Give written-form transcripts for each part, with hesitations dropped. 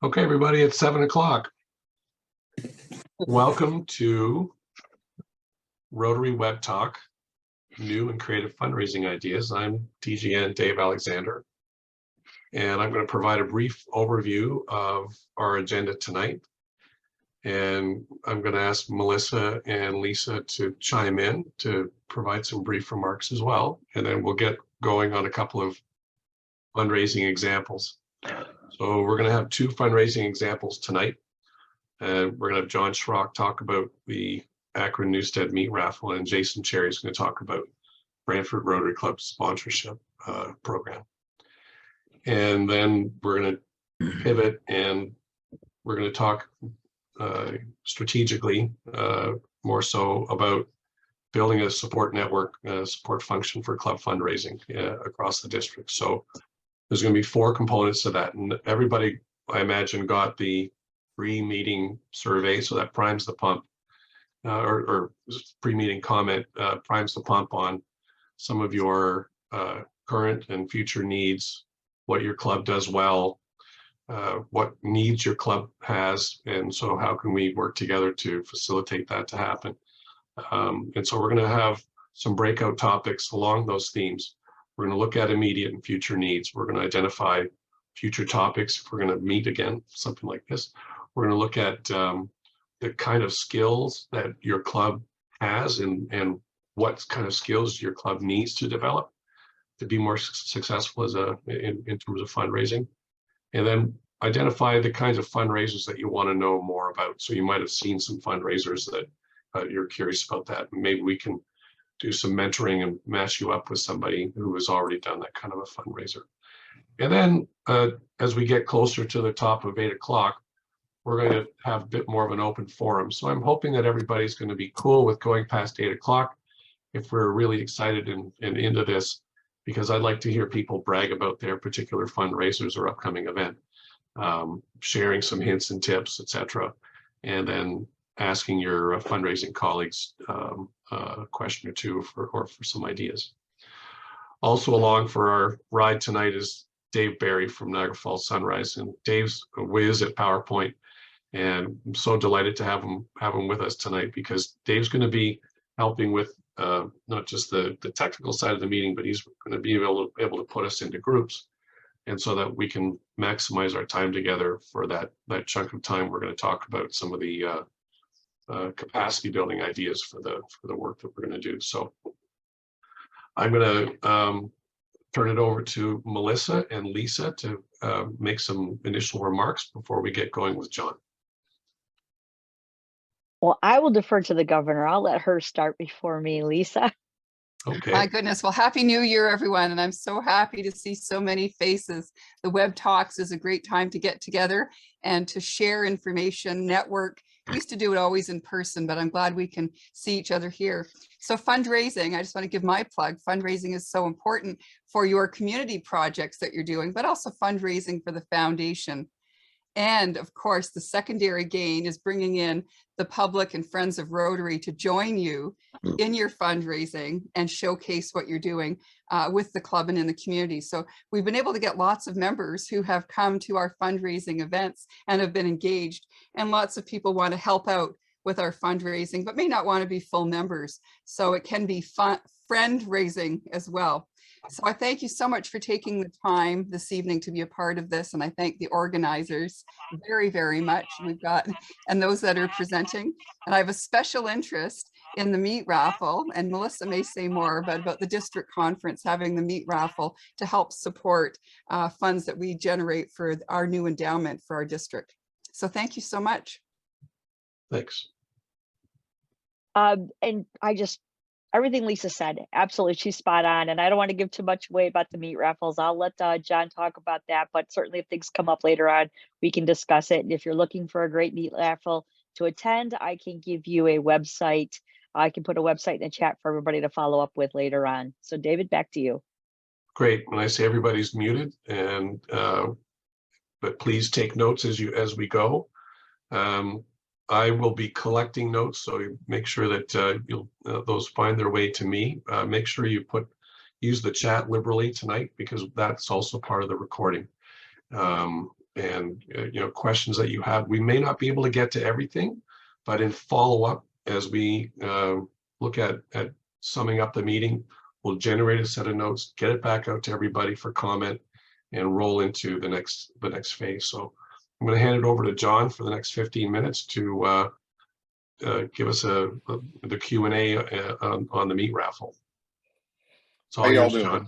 Okay, everybody, it's 7 o'clock. Welcome to Rotary Web Talk, New and Creative Fundraising Ideas. I'm DGN Dave Alexander, and I'm going to provide a brief overview of our agenda tonight. And I'm going to ask Melissa and Lisa to chime in to provide some brief remarks as well. And then we'll get going on a couple of fundraising examples. So we're going to have two fundraising examples tonight. And we're going to have John Schrock talk about the Akron Newstead Meat Raffle, and Jason Cherry is going to talk about Brantford Rotary Club sponsorship program. And then we're going to pivot and we're going to talk strategically more so about building a support network, support function for club fundraising across the district. So there's going to be four components to that, and everybody, I imagine, got the pre-meeting survey, so that primes the pump, or pre-meeting comment primes the pump on some of your current and future needs, what your club does well, what needs your club has, and so how can we work together to facilitate that to happen. And so we're going to have some breakout topics along those themes. We're going to look at immediate and future needs. We're going to identify future topics if we're going to meet again, something like this. We're going to look at the kind of skills that your club has and what kind of skills your club needs to develop to be more successful as in terms of fundraising. And then identify the kinds of fundraisers that you want to know more about. So you might have seen some fundraisers that you're curious about that. Maybe we can do some mentoring and match you up with somebody who has already done that kind of a fundraiser. And then as we get closer to the top of 8 o'clock, we're going to have a bit more of an open forum. So I'm hoping that everybody's going to be cool with going past 8 o'clock if we're really excited and into this, because I'd like to hear people brag about their particular fundraisers or upcoming event, sharing some hints and tips, etc. And then asking your fundraising colleagues a question or two for some ideas. Also along for our ride tonight is Dave Barry from Niagara Falls Sunrise, and Dave's a whiz at PowerPoint, and I'm so delighted to have him with us tonight, because Dave's going to be helping with not just the technical side of the meeting, but he's going to be able to put us into groups, and so that we can maximize our time together for that chunk of time. We're going to talk about some of the capacity building ideas for the work that we're going to do. So I'm going to turn it over to Melissa and Lisa to make some initial remarks before we get going with John. Well, I will defer to the governor. I'll let her start before me, Lisa. Okay. My goodness. Well, Happy New Year, everyone. And I'm so happy to see so many faces. The Web Talks is a great time to get together and to share information, network. We used to do it always in person, but I'm glad we can see each other here. So fundraising, I just want to give my plug. Fundraising is so important for your community projects that you're doing, but also fundraising for the foundation. And of course, the secondary gain is bringing in the public and friends of Rotary to join you in your fundraising and showcase what you're doing with the club and in the community. So we've been able to get lots of members who have come to our fundraising events and have been engaged, and lots of people want to help out with our fundraising, but may not want to be full members. So it can be friend raising as well. So I thank you so much for taking the time this evening to be a part of this. And I thank the organizers very, very much. We've got, and those that are presenting. And I have a special interest in the meat raffle. And Melissa may say more about the district conference having the meat raffle to help support funds that we generate for our new endowment for our district. So thank you so much. Thanks. And everything Lisa said, absolutely, she's spot on. And I don't want to give too much away about the meat raffles. I'll let John talk about that. But certainly if things come up later on, we can discuss it. And if you're looking for a great meat raffle to attend, I can give you a website. I can put a website in the chat for everybody to follow up with later on. So David, back to you. Great. When I say everybody's muted, and but please take notes as we go. I will be collecting notes, so make sure that those find their way to me. Make sure you use the chat liberally tonight, because that's also part of the recording. and questions that you have. We may not be able to get to everything, but in follow-up, as we look at summing up the meeting, we'll generate a set of notes, get it back out to everybody for comment, and roll into the next phase. So I'm going to hand it over to John for the next 15 minutes to give us the Q&A on the meat raffle. So How y'all yours, doing? John.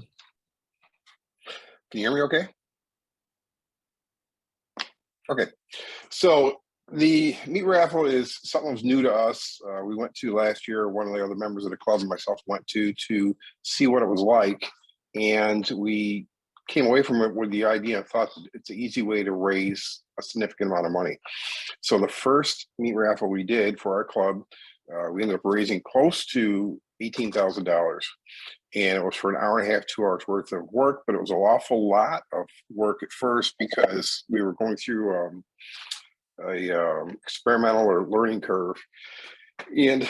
Can you hear me okay? Okay, so the meat raffle is something that's new to us. We went to last year, one of the other members of the club and myself went to see what it was like. And we came away from it with the idea and thought it's an easy way to raise a significant amount of money. So the first meat raffle we did for our club, we ended up raising close to $18,000. And it was for an hour and a half, 2 hours worth of work, but it was an awful lot of work at first because we were going through a experimental or learning curve. And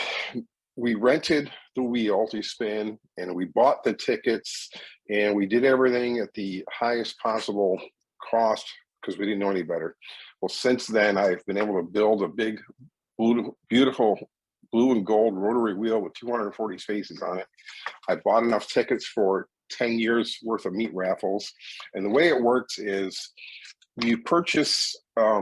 we rented the wheel to spin, and we bought the tickets, and we did everything at the highest possible cost because we didn't know any better. Well, since then, I've been able to build a big, beautiful blue and gold rotary wheel with 240 spaces on it. I bought enough tickets for 10 years worth of meat raffles. And the way it works is you purchase a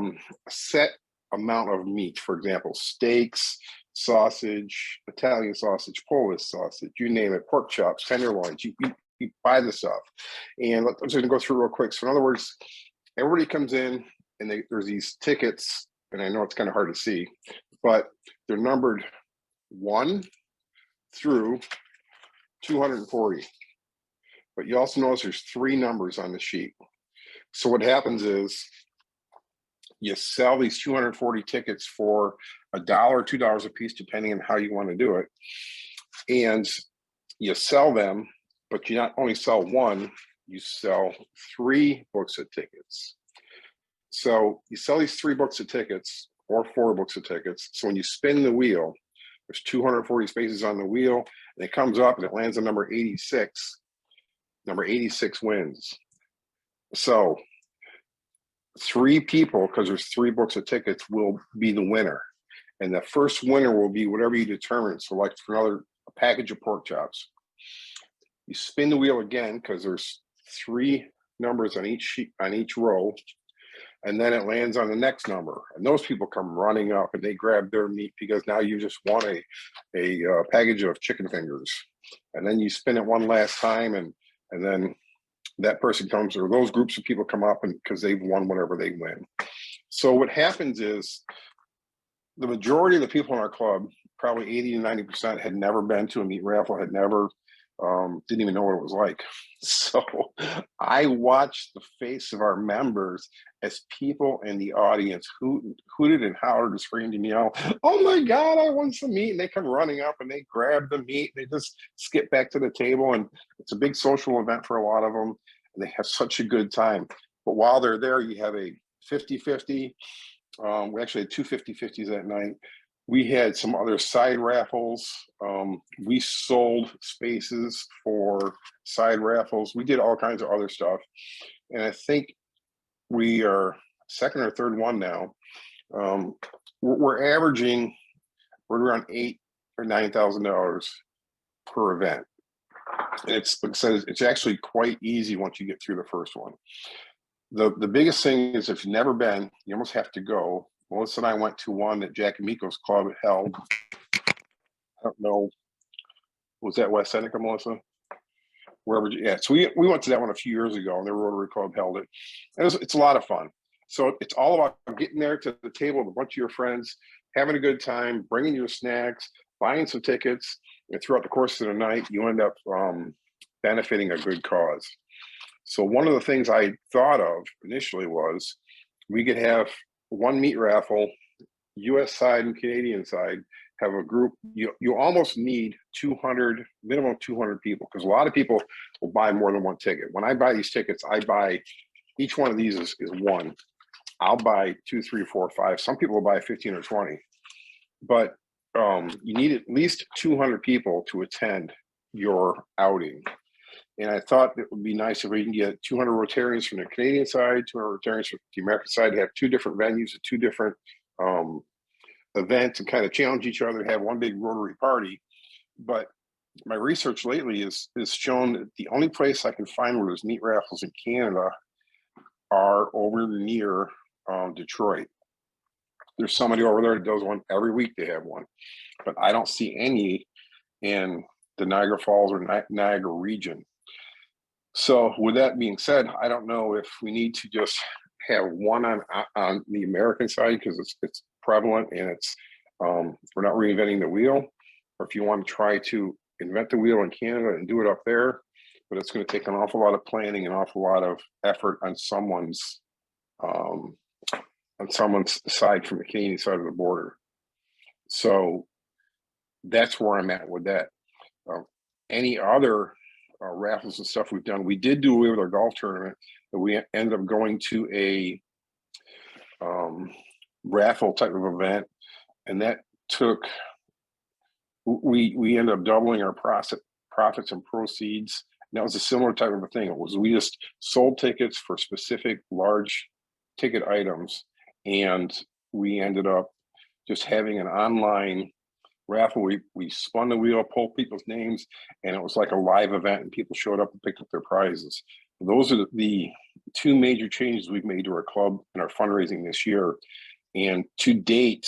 set amount of meat, for example, steaks, sausage, Italian sausage, Polish sausage, you name it, pork chops, tenderloins, you buy the stuff. And I'm just gonna go through real quick. So in other words, everybody comes in and there's these tickets, and I know it's kind of hard to see, but they're numbered 1 through 240. But you also notice there's 3 numbers on the sheet. So what happens is you sell these 240 tickets for $1 or $2 a piece, depending on how you want to do it. And you sell them, but you not only sell 1, you sell 3 books of tickets. So you sell these 3 books of tickets or 4 books of tickets. So when you spin the wheel, there's 240 spaces on the wheel, and it comes up and it lands on number 86. Number 86 wins. So 3 people, because there's 3 books of tickets, will be the winner. And the first winner will be whatever you determine. So like for another package of pork chops, you spin the wheel again because there's 3 numbers on each sheet, on each row, and then it lands on the next number. And those people come running up and they grab their meat because now you just won a package of chicken fingers. And then you spin it one last time, and then that person comes, or those groups of people come up, and because they've won whatever they win. So what happens is the majority of the people in our club, probably 80 to 90%, had never been to a meat raffle, had never, didn't even know what it was like. So I watched the face of our members as people in the audience hooted and hollered and screamed and yelled, "Oh my God, I won some meat." And they come running up and they grab the meat. They just skip back to the table. And it's a big social event for a lot of them. And they have such a good time. But while they're there, you have a 50-50. We actually had 2 50-50s that night. We had some other side raffles. We sold spaces for side raffles. We did all kinds of other stuff. And I think we are second or third one now. We're averaging, we're around $8,000 or $9,000 per event. And it's actually quite easy once you get through the first one. The biggest thing is, if you've never been, you almost have to go. Melissa and I went to one that Jack and Miko's club held. I don't know, was that West Seneca, Melissa? Wherever, yeah. So we went to that one a few years ago, and the Rotary Club held it. And it's a lot of fun. So it's all about getting there to the table with a bunch of your friends, having a good time, bringing your snacks, buying some tickets, and throughout the course of the night, you end up benefiting a good cause. So one of the things I thought of initially was we could have one meat raffle, US side and Canadian side, have a group. You almost need 200, minimum 200 people, because a lot of people will buy more than one ticket. When I buy these tickets, I buy, each one of these is 1. I'll buy 2, 3, 4, 5. Some people will buy 15 or 20, but you need at least 200 people to attend your outing. And I thought it would be nice if we can get 200 Rotarians from the Canadian side, 200 Rotarians from the American side, have two different venues, two different events, and kind of challenge each other to have one big Rotary party. But my research lately has shown that the only place I can find where there's meat raffles in Canada are over near Detroit. There's somebody over there that does one every week. They have one, but I don't see any in the Niagara Falls or Niagara region. So with that being said, I don't know if we need to just have one on the American side because it's prevalent and it's we're not reinventing the wheel, or if you want to try to invent the wheel in Canada and do it up there, but it's going to take an awful lot of planning, an awful lot of effort on someone's side from the Canadian side of the border. So that's where I'm at with that. Any other raffles and stuff we've done, we did do away with our golf tournament, but we ended up going to a raffle type of event, and that took, we ended up doubling our profits and proceeds. And that was a similar type of a thing. It was, we just sold tickets for specific large ticket items, and we ended up just having an online raffle. We spun the wheel, pulled people's names, and it was like a live event, and people showed up and picked up their prizes. Those are the two major changes we've made to our club and our fundraising this year. And to date,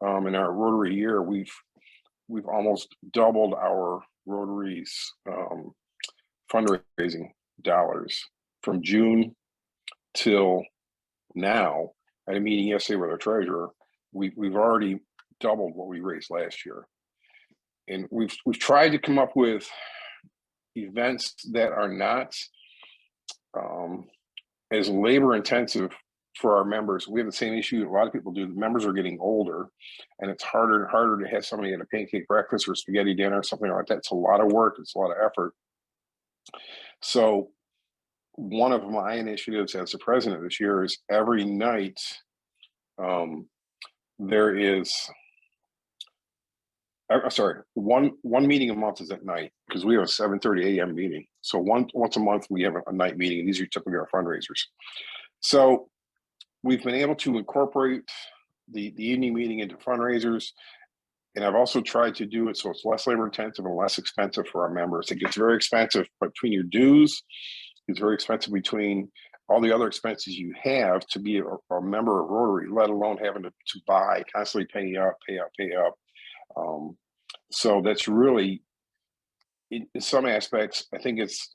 in our Rotary year, we've almost doubled our Rotary's fundraising dollars from June till now. At a meeting yesterday with our treasurer, we've already doubled what we raised last year. And we've tried to come up with events that are not as labor intensive for our members. We have the same issue a lot of people do. The members are getting older, and it's harder and harder to have somebody at a pancake breakfast or spaghetti dinner or something like that. It's a lot of work, it's a lot of effort. So one of my initiatives as the president this year is every night there is one meeting a month is at night, because we have a 7:30 a.m. meeting. So once a month we have a night meeting, and these are typically our fundraisers. So we've been able to incorporate the evening meeting into fundraisers, and I've also tried to do it so it's less labor intensive and less expensive for our members. It gets very expensive between your dues. It's very expensive between all the other expenses you have to be a member of Rotary, let alone having to buy, constantly pay up. So that's really, in some aspects, I think it's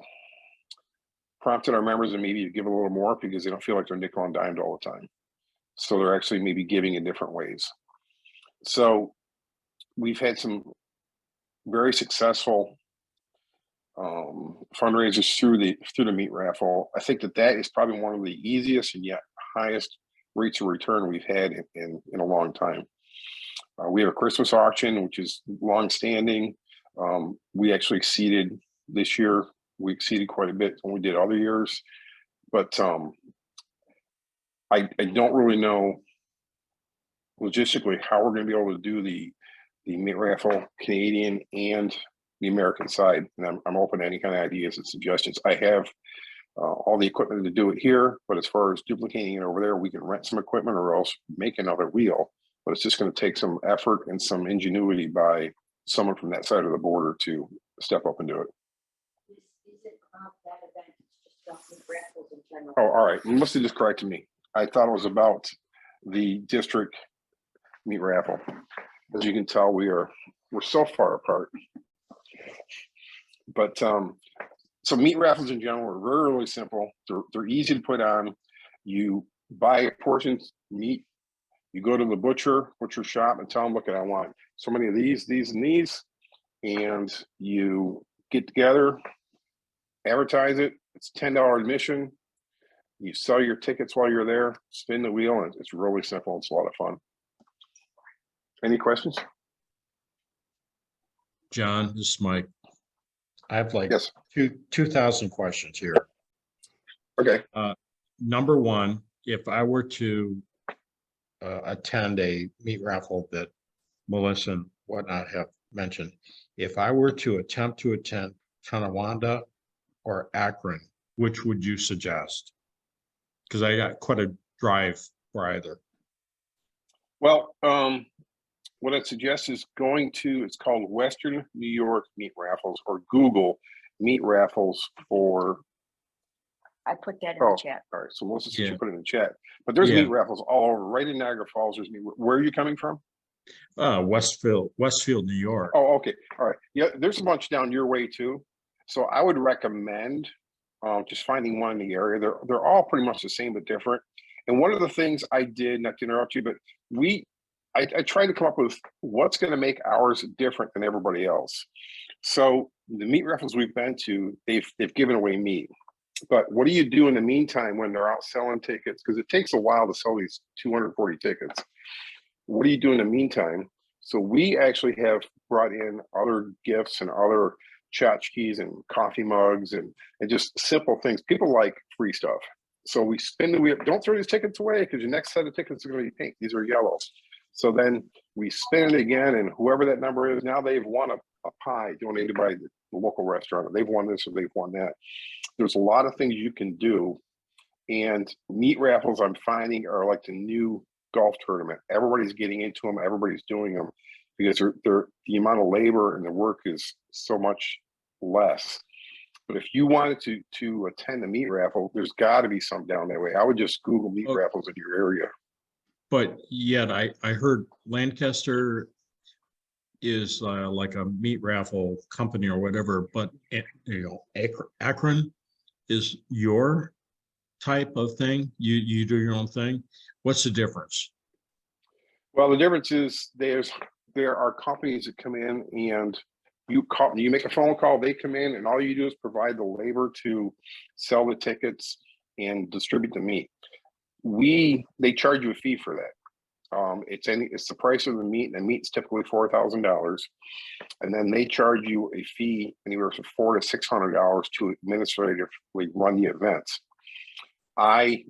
prompted our members to maybe give a little more because they don't feel like they're nickel and dimed all the time. So they're actually maybe giving in different ways. So we've had some very successful fundraisers through the meat raffle. I think that is probably one of the easiest and yet highest rates of return we've had in a long time. We have a Christmas auction, which is long-standing. We actually exceeded this year. We exceeded quite a bit when we did other years, but I don't really know logistically how we're going to be able to do the meat raffle Canadian and the American side. And I'm open to any kind of ideas and suggestions. I have all the equipment to do it here, but as far as duplicating it over there, we can rent some equipment or else make another wheel. But it's just going to take some effort and some ingenuity by someone from that side of the border to step up and do it. Is it about that event? It's just about meat raffles in general. Oh, all right. You must have just corrected me. I thought it was about the district meat raffle. As you can tell, we're so far apart. But so meat raffles in general are really, really simple. They're easy to put on. You buy a portion meat. You go to the butcher shop and tell them, look, I want so many of these, and these, and you get together, advertise it. It's $10 admission. You sell your tickets while you're there, spin the wheel, and it's really simple. It's a lot of fun. Any questions? John, this is Mike. I have like Yes. 2,000 questions here. Okay. Number one, if I were to attend a meat raffle that Melissa and whatnot have mentioned, if I were to attempt to attend Tonawanda or Akron, which would you suggest? Because I got quite a drive for either. Well, what I'd suggest is going to, it's called Western New York Meat Raffles, or Google meat raffles for, I put that in oh, the chat. all right, so Melissa said Yeah. you put it in the chat. But there's Yeah. meat raffles all over, right in Niagara Falls. There's meat. Where are you coming from? Westfield, New York. Oh, okay, all right. Yeah, there's a bunch down your way too. So I would recommend just finding one in the area. They're all pretty much the same but different. And one of the things I did, not to interrupt you, but I tried to come up with what's going to make ours different than everybody else. So the meat raffles we've been to, they've given away meat. But what do you do in the meantime when they're out selling tickets? Because it takes a while to sell these 240 tickets. What do you do in the meantime? So we actually have brought in other gifts and other tchotchkes and coffee mugs and just simple things. People like free stuff. So we spin the wheel. Don't throw these tickets away because your next set of tickets are going to be pink. These are yellow. So then we spin it again, and whoever that number is, now they've won a pie donated by the local restaurant. They've won this or they've won that. There's a lot of things you can do. And meat raffles, I'm finding, are like the new golf tournament. Everybody's getting into them. Everybody's doing them because the amount of labor and the work is so much less. But if you wanted to attend a meat raffle, there's got to be some down that way. I would just Google meat raffles in your area. But yet I heard Lancaster is like a meat raffle company or whatever, but Akron is your type of thing. You do your own thing. What's the difference? Well, the difference is there are companies that come in and you make a phone call, they come in, and all you do is provide the labor to sell the tickets and distribute the meat. They charge you a fee for that. It's the price of the meat, and the meat's typically $4,000, and then they charge you a fee anywhere from $400 to $600 to administratively run the events. I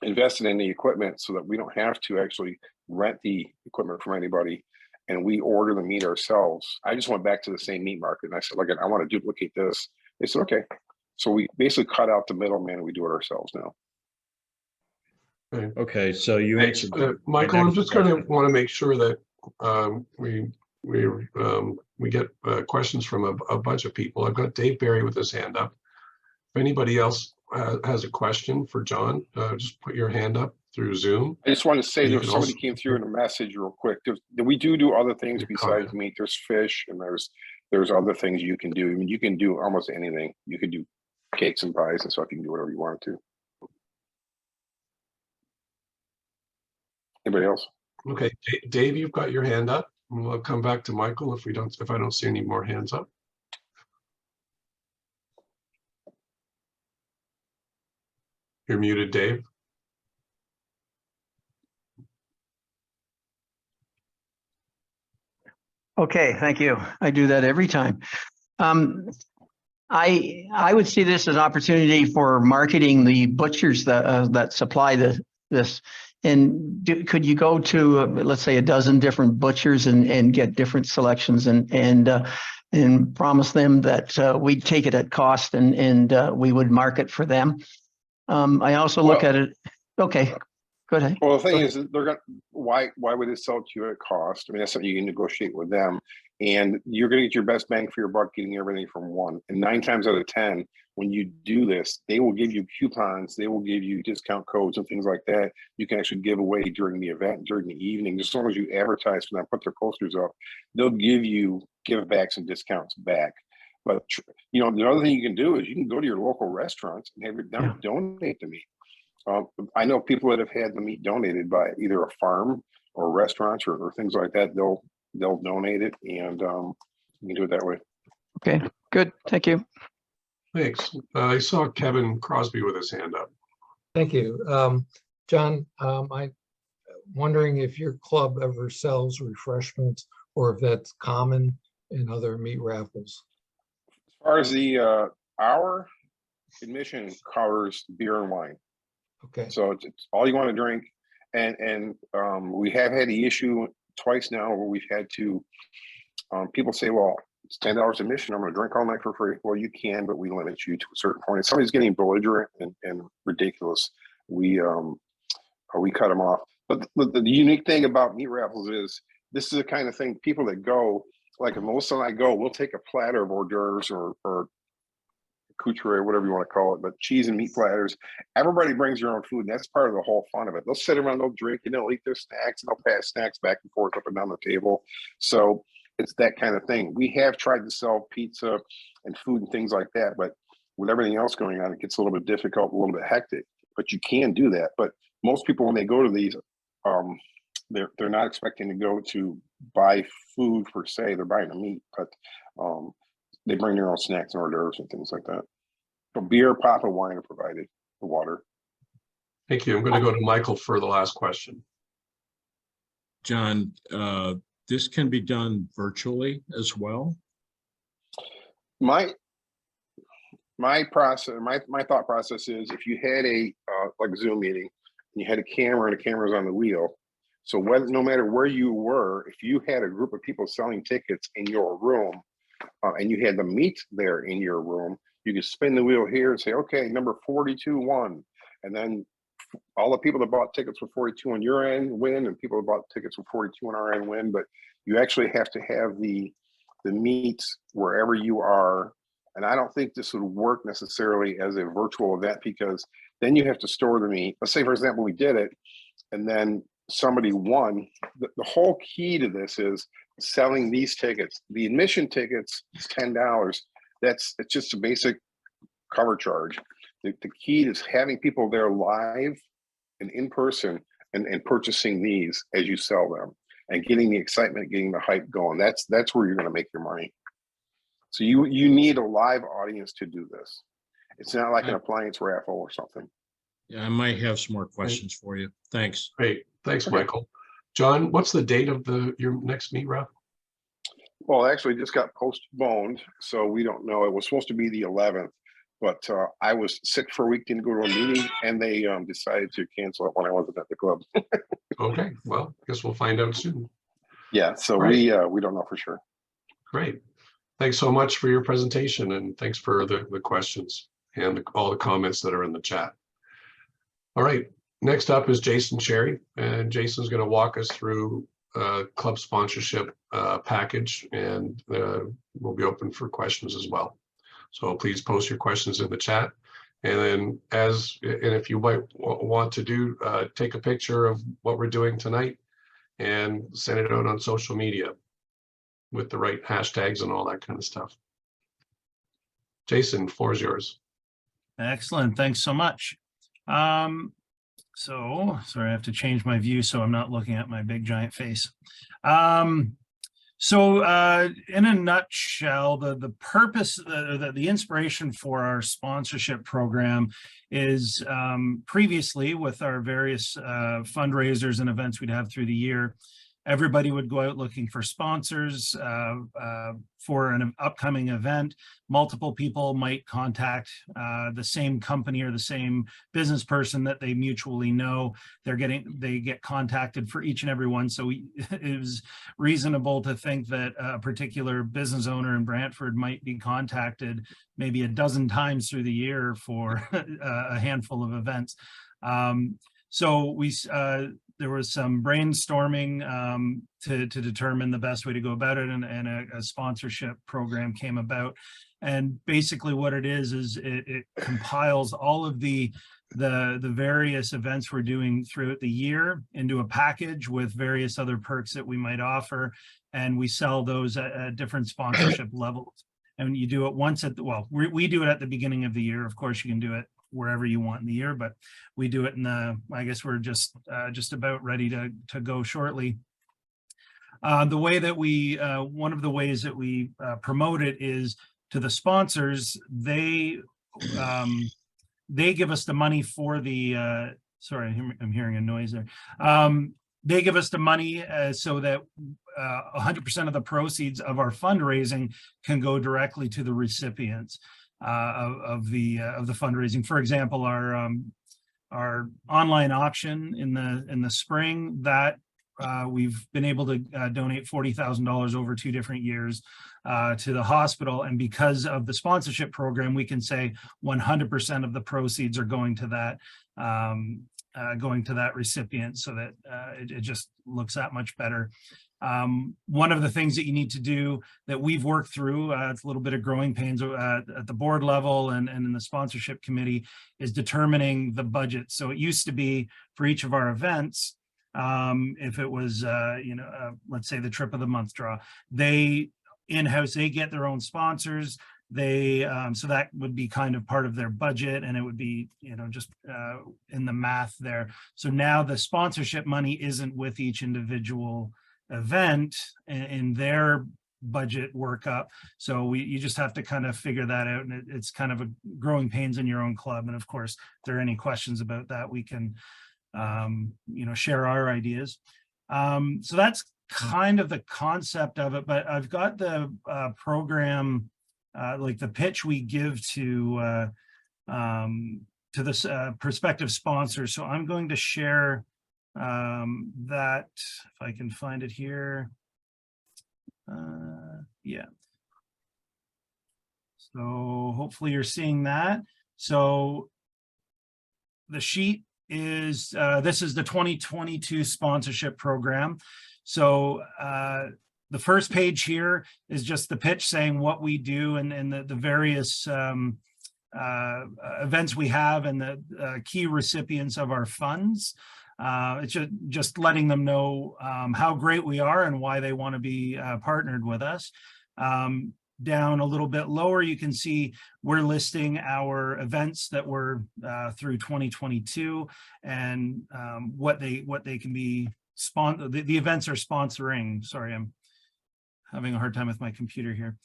invested in the equipment so that we don't have to actually rent the equipment from anybody, and we order the meat ourselves. I just went back to the same meat market and I said, look, I want to duplicate this. They said, okay. So we basically cut out the middleman and we do it ourselves now. Okay, so you answered Michael, I'm just going to want to make sure that we get questions from a bunch of people. I've got Dave Barry with his hand up. If anybody else has a question for John, just put your hand up through Zoom. I just want to say there's somebody came through in a message real quick. We do other things besides meat. There's fish and there's other things you can do. I mean, you can do almost anything. You can do cakes and pies and stuff. You can do whatever you want to. Anybody else? Okay, Dave, you've got your hand up. We'll come back to Michael if I don't see any more hands up. You're muted, Dave. Okay, thank you. I do that every time. I would see this as an opportunity for marketing the butchers that supply this. And could you go to let's say a dozen different butchers and get different selections and promise them that we'd take it at cost and we would market for them? I also look at it. Okay, go ahead. Well, the thing is, they're going. Why would they sell it to you at cost? I mean, that's something you can negotiate with them, and you're going to get your best bang for your buck getting everything from one. And 9 times out of 10, when you do this, they will give you coupons, they will give you discount codes and things like that. You can actually give away during the event, during the evening, as long as you advertise for them, put their posters up. They'll give you give-backs and discounts back. But the other thing you can do is you can go to your local restaurants and have them donate the meat. I know people that have had the meat donated by either a farm or restaurants or things like that. They'll donate it, and you can do it that way. Okay, good. Thank you. Thanks. I saw Kevin Crosby with his hand up. Thank you. John, I'm wondering if your club ever sells refreshments or if that's common in other meat raffles. As far as the our admission covers beer and wine. Okay. So it's all you want to drink. And we have had the issue twice now where we've had to, people say, well, it's $10 admission. I'm going to drink all night for free. Well, you can, but we limit you to a certain point. If somebody's getting belligerent and ridiculous, we cut them off. But the unique thing about meat raffles is this is the kind of thing people that go, like if Melissa and I go, we'll take a platter of hors d'oeuvres or couture, whatever you want to call it, but cheese and meat platters. Everybody brings their own food, and that's part of the whole fun of it. They'll sit around, they'll drink, and they'll eat their snacks, and they'll pass snacks back and forth up and down the table. So it's that kind of thing. We have tried to sell pizza and food and things like that, but with everything else going on, it gets a little bit difficult, a little bit hectic. But you can do that. But most people, when they go to these, they're not expecting to go to buy food per se. They're buying the meat, but they bring their own snacks and hors d'oeuvres and things like that. So beer, pop, and wine are provided. The water. Thank you. I'm going to go to Michael for the last question. John, this can be done virtually as well? My process, my thought process is if you had a like a Zoom meeting, and you had a camera and the camera's on the wheel. So no matter where you were, if you had a group of people selling tickets in your room, and you had the meat there in your room, you could spin the wheel here and say, okay, number 42 won. And then all the people that bought tickets for 42 on your end win, and people that bought tickets for 42 on our end win. But you actually have to have the meat wherever you are. And I don't think this would work necessarily as a virtual event, because then you have to store the meat. Let's say, for example, we did it and then somebody won. The whole key to this is selling these tickets. The admission tickets is $10. It's just a basic cover charge. The key is having people there live and in person and purchasing these as you sell them and getting the excitement, getting the hype going. That's where you're going to make your money. So you need a live audience to do this. It's not like an appliance raffle or something. Yeah, I might have some more questions for you. Thanks. Great. Thanks, Okay. Michael. John, what's the date of your next meat raffle? Well, actually, it just got postponed, so we don't know. It was supposed to be the 11th, but I was sick for a week, didn't go to a meeting, and they decided to cancel it when I wasn't at the club. Okay, well, I guess we'll find out soon. Yeah, so Right. we don't know for sure. Great. Thanks so much for your presentation, and thanks for the questions and all the comments that are in the chat. All right, next up is Jason Cherry, and Jason's going to walk us through club sponsorship package, and we'll be open for questions as well. So please post your questions in the chat. And then if you might want to do, take a picture of what we're doing tonight and send it out on social media with the right hashtags and all that kind of stuff. Jason, floor is yours. Excellent. Thanks so much. So sorry, I have to change my view so I'm not looking at my big giant face. So in a nutshell, the purpose, the inspiration for our sponsorship program is previously with our various fundraisers and events we'd have through the year, everybody would go out looking for sponsors for an upcoming event. Multiple people might contact the same company or the same business person that they mutually know. They get contacted for each and every one. So it was reasonable to think that a particular business owner in Brantford might be contacted maybe a dozen times through the year for a handful of events. So there was some brainstorming to determine the best way to go about it, and a sponsorship program came about. And basically what it is it compiles all of the various events we're doing throughout the year into a package with various other perks that we might offer, and we sell those at different sponsorship levels. And you do it once we do it at the beginning of the year. Of course, you can do it wherever you want in the year, but we do it I guess we're just about ready to go shortly. The way that one of the ways that we promote it is to the sponsors. They give us the money for the, sorry, I'm hearing a noise there. They give us the money so that 100% of the proceeds of our fundraising can go directly to the recipients of the fundraising. For example, our online auction in the spring, that we've been able to donate $40,000 over 2 different years to the hospital. And because of the sponsorship program, we can say 100% of the proceeds are going to that recipient, so that it just looks that much better. One of the things that you need to do that we've worked through, it's a little bit of growing pains at the board level and in the sponsorship committee, is determining the budget. So it used to be for each of our events, if it was, let's say the trip of the month draw, they in-house, they get their own sponsors. They so that would be kind of part of their budget, and it would be, just in the math there. So now the sponsorship money isn't with each individual event in their budget workup. So you just have to kind of figure that out, and it's kind of a growing pains in your own club. And of course, if there are any questions about that, we can share our ideas. So that's kind of the concept of it, but I've got the program, like the pitch we give to this prospective sponsor. So I'm going to share that, if I can find it here. Yeah. So hopefully you're seeing that. So the sheet is, this is the 2022 sponsorship program. So the first page here is just the pitch saying what we do and the various events we have and the key recipients of our funds. It's just letting them know how great we are and why they want to be partnered with us. Down a little bit lower, you can see we're listing our events that were through 2022 and what they can be the events are sponsoring. Sorry, I'm having a hard time with my computer here.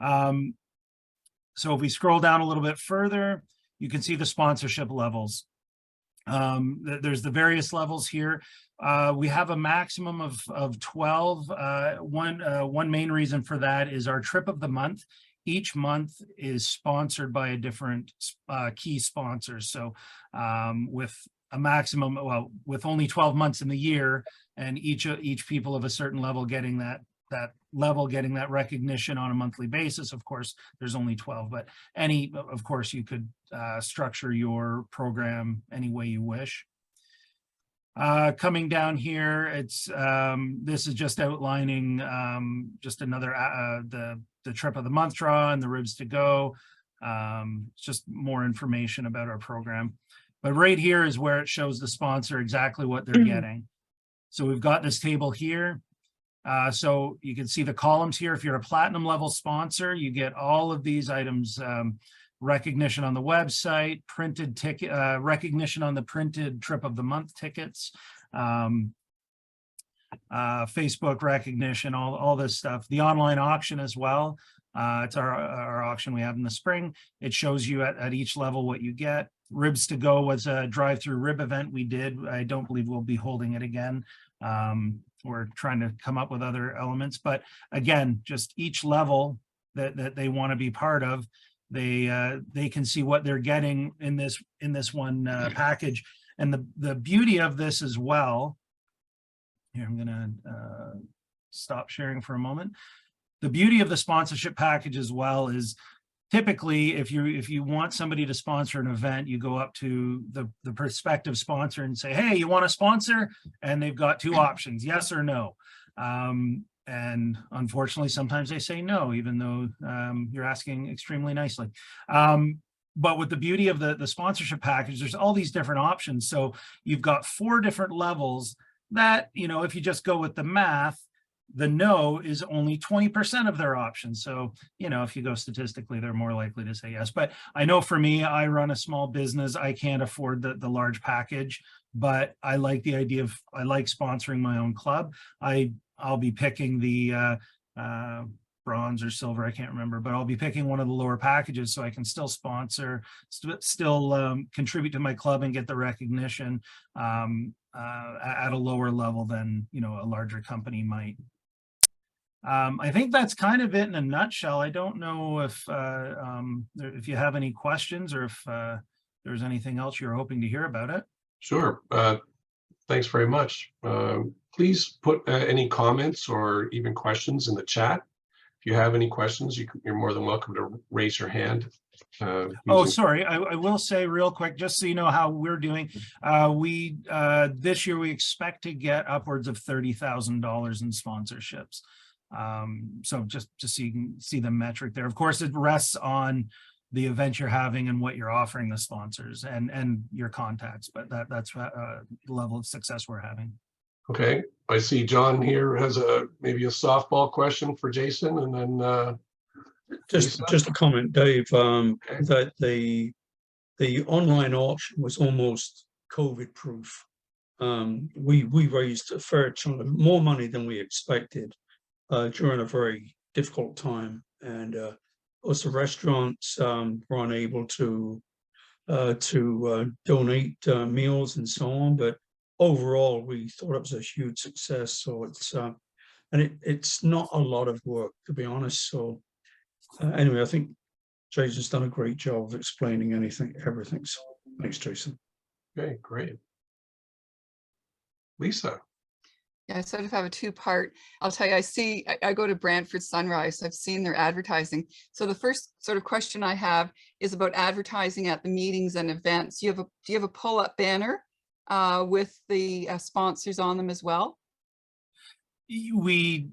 So if we scroll down a little bit further, you can see the sponsorship levels. There's the various levels here. We have a maximum of 12. One main reason for that is our trip of the month. Each month is sponsored by a different key sponsor. So with a maximum, well, with only 12 months in the year, and each people of a certain level getting that recognition on a monthly basis. Of course, there's only 12, but of course, you could structure your program any way you wish. Coming down here, it's this is just outlining just another the trip of the month draw and the ribs to go. Just more information about our program. But right here is where it shows the sponsor exactly what they're getting. So we've got this table here. So you can see the columns here. If you're a platinum level sponsor, you get all of these items, recognition on the website, printed ticket, recognition on the printed trip of the month tickets, Facebook recognition, all this stuff. The online auction as well. It's our auction we have in the spring. It shows you at each level what you get. Ribs to Go was a drive-through rib event we did. I don't believe we'll be holding it again. We're trying to come up with other elements, but again, just each level that they want to be part of, they can see what they're getting in this one package. And the beauty of this as well, here I'm gonna stop sharing for a moment. The beauty of the sponsorship package as well is typically if you want somebody to sponsor an event, you go up to the prospective sponsor and say, hey, you want to sponsor? And they've got two options, yes or no. And unfortunately, sometimes they say no, even though you're asking extremely nicely. But with the beauty of the sponsorship package, there's all these different options. So you've got 4 different levels that, if you just go with the math, the no is only 20% of their options. So, if you go statistically, they're more likely to say yes. But I know for me, I run a small business. I can't afford the large package, but I like the idea of, I like sponsoring my own club. I'll be picking the bronze or silver, I can't remember, but I'll be picking one of the lower packages so I can still sponsor, still contribute to my club and get the recognition at a lower level than, a larger company might. I think that's kind of it in a nutshell. I don't know if you have any questions or if there's anything else you're hoping to hear about it. Sure. thanks very much. Please put any comments or even questions in the chat. If you have any questions, you're more than welcome to raise your hand. Oh, sorry. I will say real quick, just so you know how we're doing. This year we expect to get upwards of $30,000 in sponsorships. So just so you can see the metric there. Of course, it rests on the event you're having and what you're offering the sponsors and your contacts, but that's the level of success we're having. Okay, I see John here has maybe a softball question for Jason, and then just a comment, Dave, that the online auction was almost COVID proof. We raised a fair chunk of more money than we expected during a very difficult time, and also restaurants were unable to donate meals and so on, but overall we thought it was a huge success. So it's and it's not a lot of work, to be honest. So anyway, I think Jason's done a great job of explaining everything. So thanks, Jason. okay, great. Lisa. Yeah, I sort of have a two-part. I'll tell you, I go to Brantford Sunrise. I've seen their advertising. So the first sort of question I have is about advertising at the meetings and events. Do you have a pull-up banner with the sponsors on them as well? We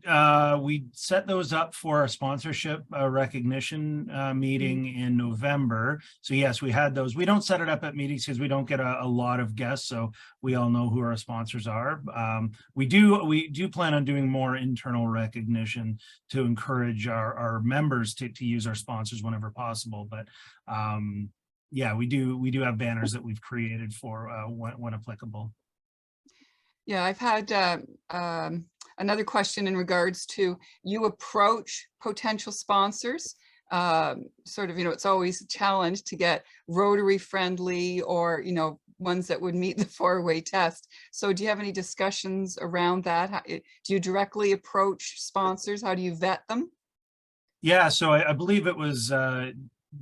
set those up for a sponsorship recognition meeting in November. So yes, we had those. We don't set it up at meetings because we don't get a lot of guests, so we all know who our sponsors are. We do plan on doing more internal recognition to encourage our members to use our sponsors whenever possible. But yeah, we do have banners that we've created for when applicable. Yeah, I've had another question in regards to you approach potential sponsors. Sort of, it's always a challenge to get Rotary friendly or, ones that would meet the 4-way test. So do you have any discussions around that? Do you directly approach sponsors? How do you vet them? Yeah, so I believe it was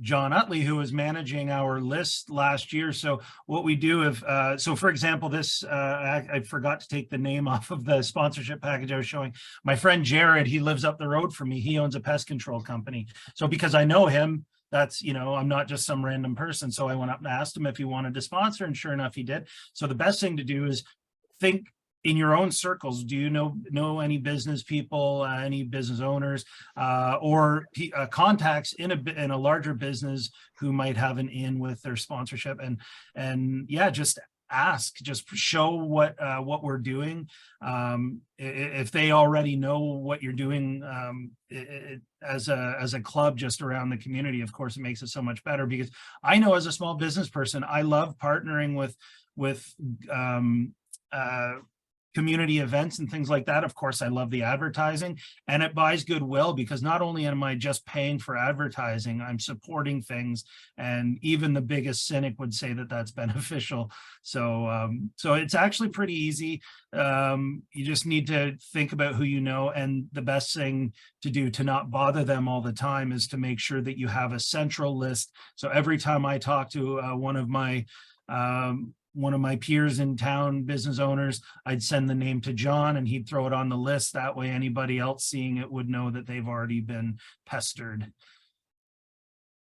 John Utley who was managing our list last year. So what we do so for example, this I forgot to take the name off of the sponsorship package I was showing. My friend Jared, he lives up the road from me. He owns a pest control company. So because I know him, that's, I'm not just some random person. So I went up and asked him if he wanted to sponsor, and sure enough, he did. So the best thing to do is think in your own circles. Do you know any business people, any business owners, or contacts in a larger business who might have an in with their sponsorship? And yeah, just ask, just show what we're doing. If they already know what you're doing as a club just around the community, of course, it makes it so much better, because I know as a small business person, I love partnering with community events and things like that. Of course, I love the advertising, and it buys goodwill, because not only am I just paying for advertising, I'm supporting things, and even the biggest cynic would say that that's beneficial. So so it's actually pretty easy. You just need to think about who you know, and the best thing to do to not bother them all the time is to make sure that you have a central list. So every time I talk to one of my peers in town, business owners, I'd send the name to John and he'd throw it on the list. That way anybody else seeing it would know that they've already been pestered.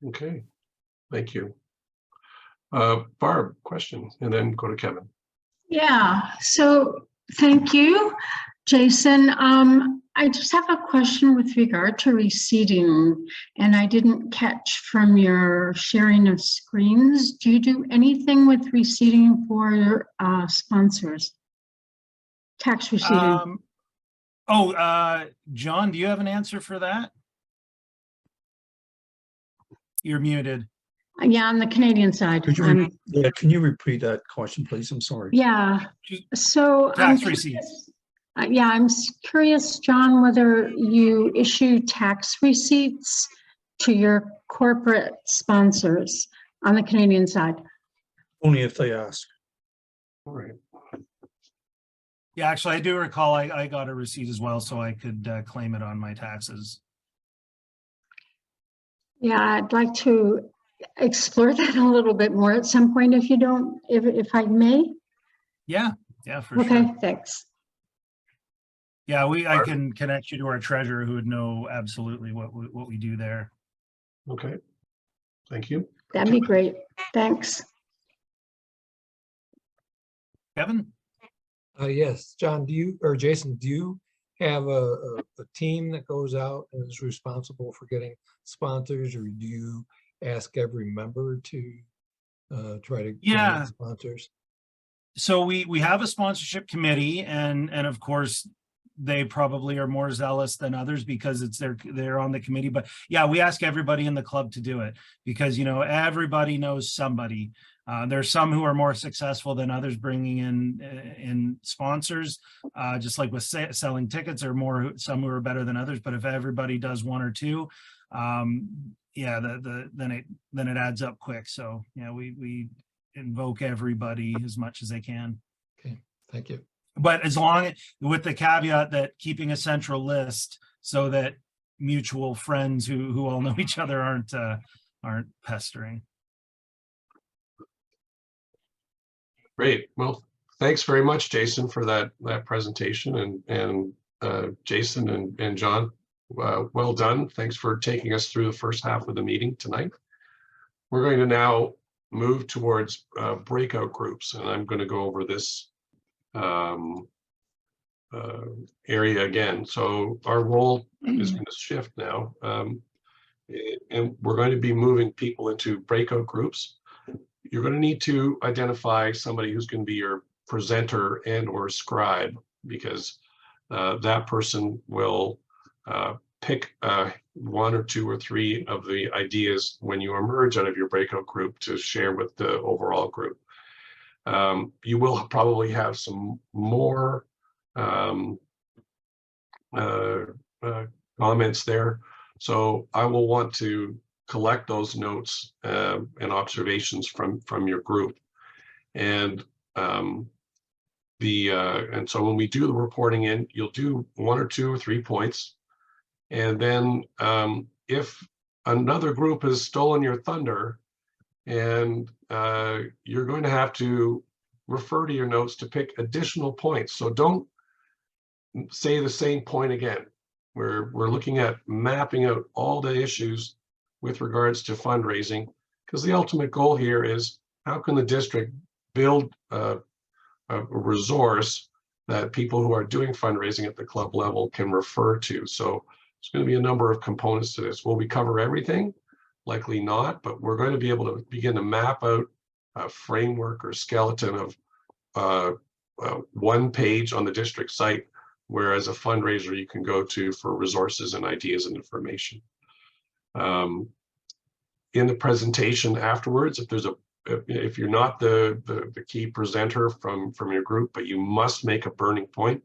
Okay, thank you. Barb, question, and then go to Kevin. Yeah, so thank you, Jason. I just have a question with regard to receipting, and I didn't catch from your sharing of screens. Do you do anything with receipting for your sponsors? Tax receipting? John, do you have an answer for that? You're muted. Yeah, on the Canadian side. Can you repeat that question, please? I'm sorry. Yeah, so tax receipts. Yeah, I'm curious, John, whether you issue tax receipts to your corporate sponsors on the Canadian side. Only if they ask. All right. Yeah, actually, I do recall I got a receipt as well, so I could claim it on my taxes. Yeah, I'd like to explore that a little bit more at some point, if I may. Yeah, Yeah, for Okay, sure. thanks. Yeah, I can connect you to our treasurer who would know absolutely what we do there. Okay, thank you. That'd be great. Thanks. Kevin? Yes, John, or Jason, do you have a team that goes out and is responsible for getting sponsors, or do you ask every member to try to Yeah. generate sponsors? So we have a sponsorship committee, and of course they probably are more zealous than others because they're on the committee. But yeah, we ask everybody in the club to do it because, you know, everybody knows somebody. There's some who are more successful than others bringing in sponsors, just like with selling tickets, or some who are better than others. But if everybody does one or two, yeah, then it adds up quick. So yeah, we invoke everybody as much as they can. Okay, thank you. But as long with the caveat that keeping a central list so that mutual friends who all know each other aren't pestering. Great. Well, thanks very much, Jason, for that presentation, and Jason and John, well done. Thanks for taking us through the first half of the meeting tonight. We're going to now move towards breakout groups, and I'm going to go over this area again. So our role is going to shift now, and we're going to be moving people into breakout groups. You're going to need to identify somebody who's going to be your presenter and or scribe, because that person will pick one or two or three of the ideas when you emerge out of your breakout group to share with the overall group. You will probably have some more comments there. So I will want to collect those notes and observations from your group. And so when we do the reporting in, you'll do 1 or 2 or 3 points. And then if another group has stolen your thunder, and you're going to have to refer to your notes to pick additional points. So don't say the same point again. We're looking at mapping out all the issues with regards to fundraising, because the ultimate goal here is how can the district build a resource that people who are doing fundraising at the club level can refer to. So there's going to be a number of components to this. Will we cover everything? Likely not, but we're going to be able to begin to map out a framework or skeleton of one page on the district site, where as a fundraiser you can go to for resources and ideas and information. In the presentation afterwards, if you're not the key presenter from your group, but you must make a burning point,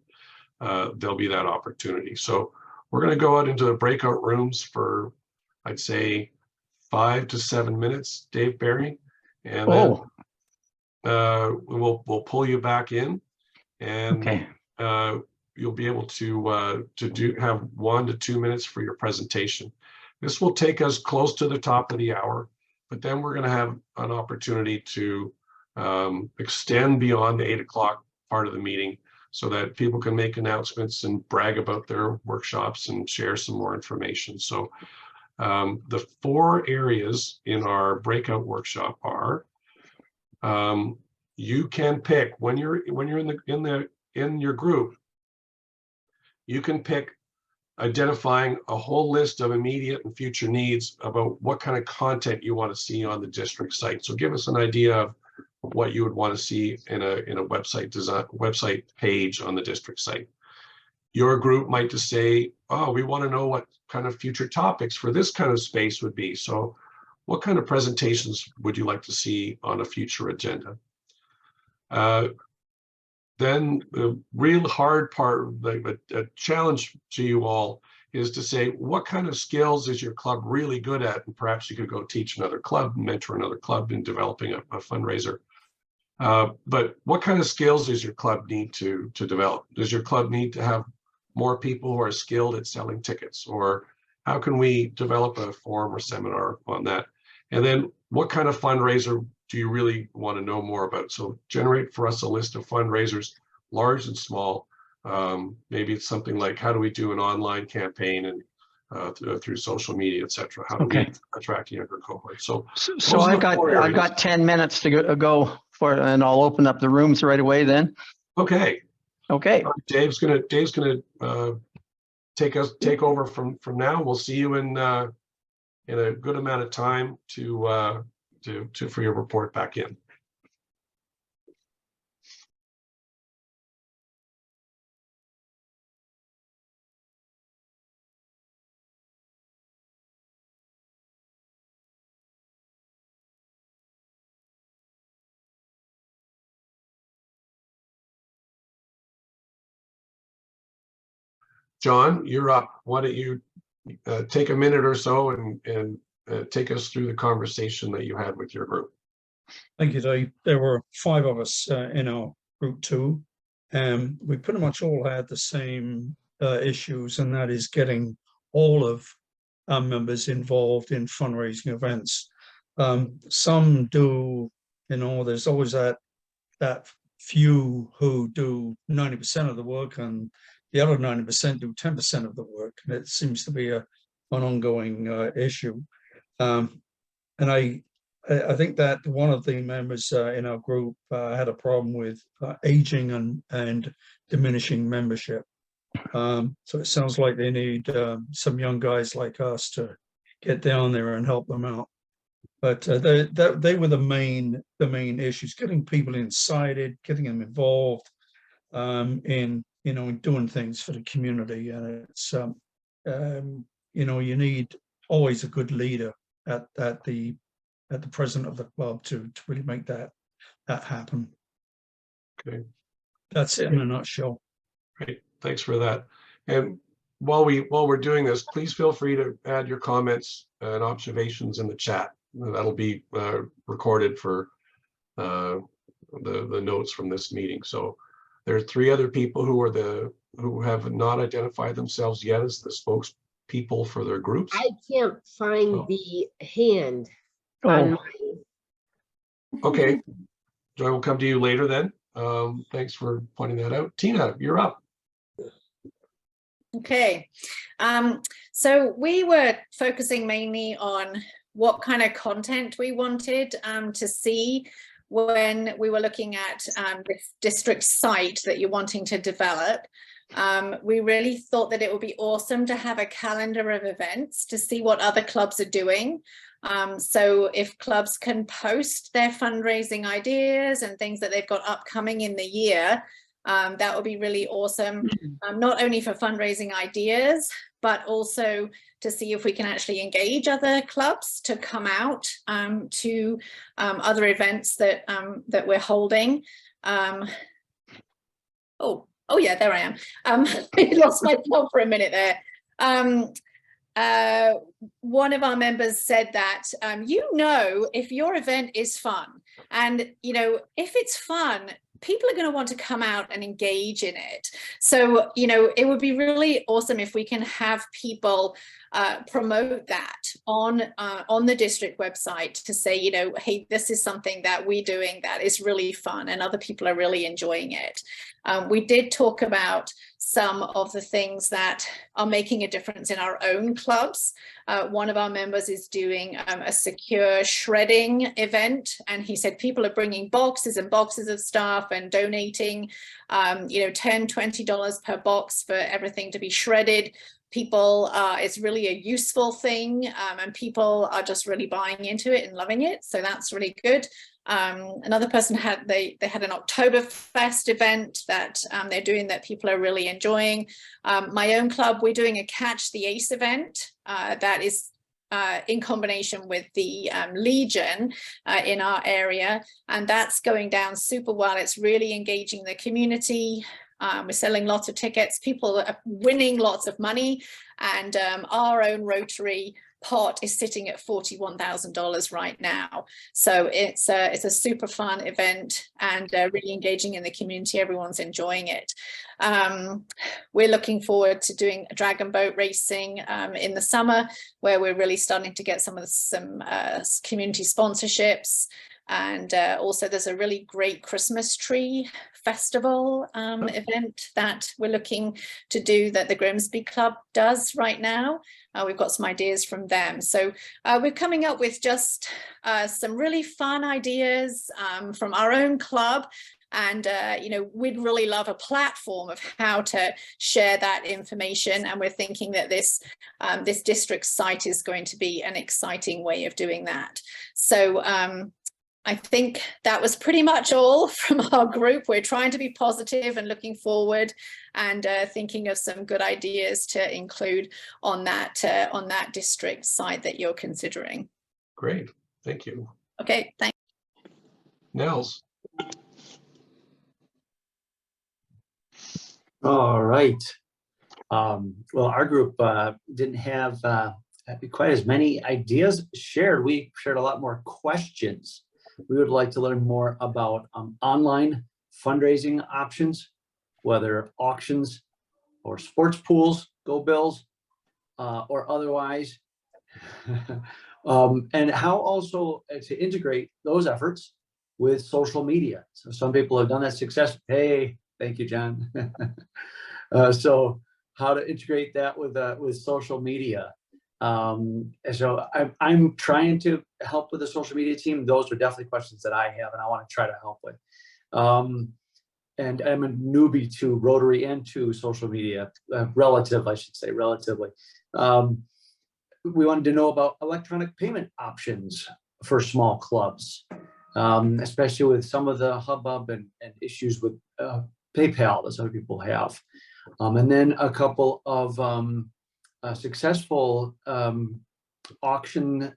there'll be that opportunity. So we're going to go out into the breakout rooms for, I'd say, 5 to 7 minutes, Dave Barry, and then we'll pull you back in, and Okay. You'll be able to have 1 to 2 minutes for your presentation. This will take us close to the top of the hour, but then we're going to have an opportunity to extend beyond the 8 o'clock part of the meeting, so that people can make announcements and brag about their workshops and share some more information. So the 4 areas in our breakout workshop are, you can pick when you're in your group, you can pick identifying a whole list of immediate and future needs about what kind of content you want to see on the district site. So give us an idea of what you would want to see in a website page on the district site. Your group might just say, oh, we want to know what kind of future topics for this kind of space would be. So what kind of presentations would you like to see on a future agenda? Then the real hard part, a challenge to you all, is to say, what kind of skills is your club really good at? And perhaps you could go teach another club, mentor another club in developing a fundraiser. But what kind of skills does your club need to develop? Does your club need to have more people who are skilled at selling tickets? Or how can we develop a forum or seminar on that? And then what kind of fundraiser do you really want to know more about? So generate for us a list of fundraisers large and small. Maybe it's something like, how do we do an online campaign and through social media, etc. How do we attract younger cohorts? So So I've got 10 minutes to go for, and I'll open up the rooms right away then. Okay. Okay. Dave's gonna take over from now. We'll see you in a good amount of time for your report back in. John, you're up. Why don't you take a minute or so and take us through the conversation that you had with your group. Thank you, Dave. There were 5 of us in our group 2. We pretty much all had the same issues, and that is getting all of our members involved in fundraising events. Some do, there's always that few who do 90% of the work, and the other 90% do 10% of the work, and it seems to be an ongoing issue. And I think that one of the members in our group had a problem with aging and diminishing membership. So it sounds like they need some young guys like us to get down there and help them out. But they were the main issues: getting people incited, getting them involved in doing things for the community. And it's you need always a good leader at the president of the club to really make that happen. Okay, that's it in a nutshell. Great, thanks for that. And while we're doing this, please feel free to add your comments and observations in the chat. That'll be recorded for the notes from this meeting. So there are 3 other people who have not identified themselves yet as the spokespeople for their groups. I can't find the hand. Okay, Joy, will come to you later then. Thanks for pointing that out. Tina, you're up. Okay, so we were focusing mainly on what kind of content we wanted to see when we were looking at this district site that you're wanting to develop. We really thought that it would be awesome to have a calendar of events to see what other clubs are doing. So if clubs can post their fundraising ideas and things that they've got upcoming in the year, that would be really awesome, not only for fundraising ideas, but also to see if we can actually engage other clubs to come out to other events that that we're holding. Oh yeah, there I am. I lost my thought for a minute there. One of our members said that if your event is fun, and if it's fun, people are going to want to come out and engage in it. So it would be really awesome if we can have people promote that on the district website to say, hey, this is something that we're doing that is really fun and other people are really enjoying it. We did talk about some of the things that are making a difference in our own clubs. One of our members is doing a secure shredding event, and he said people are bringing boxes and boxes of stuff and donating $10, $20 per box for everything to be shredded. People, it's really a useful thing, and people are just really buying into it and loving it. So that's really good. Another person had they had an Oktoberfest event that they're doing that people are really enjoying. My own club, we're doing a Catch the Ace event that is in combination with the Legion in our area, and that's going down super well. It's really engaging the community. We're selling lots of tickets, people are winning lots of money, and our own Rotary pot is sitting at $41,000 right now. So it's a super fun event and really engaging in the community. Everyone's enjoying it. We're looking forward to doing a dragon boat racing in the summer, where we're really starting to get some community sponsorships. And also there's a really great Christmas tree festival event that we're looking to do that the Grimsby Club does right now. We've got some ideas from them. So we're coming up with just some really fun ideas from our own club. And, you know, we'd really love a platform of how to share that information. And we're thinking that this district site is going to be an exciting way of doing that. So I think that was pretty much all from our group. We're trying to be positive and looking forward and thinking of some good ideas to include on that district site that you're considering. Great, thank you. Okay, thanks. Nels. All right. Well, our group didn't have quite as many ideas shared. We shared a lot more questions. We would like to learn more about online fundraising options, whether auctions or sports pools, go bills, or otherwise, and how also to integrate those efforts with social media. So some people have done that successfully. Hey, thank you, John. So how to integrate that with social media. So I'm trying to help with the social media team. Those are definitely questions that I have and I want to try to help with. And I'm a newbie to Rotary and to social media, relatively. We wanted to know about electronic payment options for small clubs, especially with some of the hubbub and issues with PayPal that some people have. And then a couple of successful auction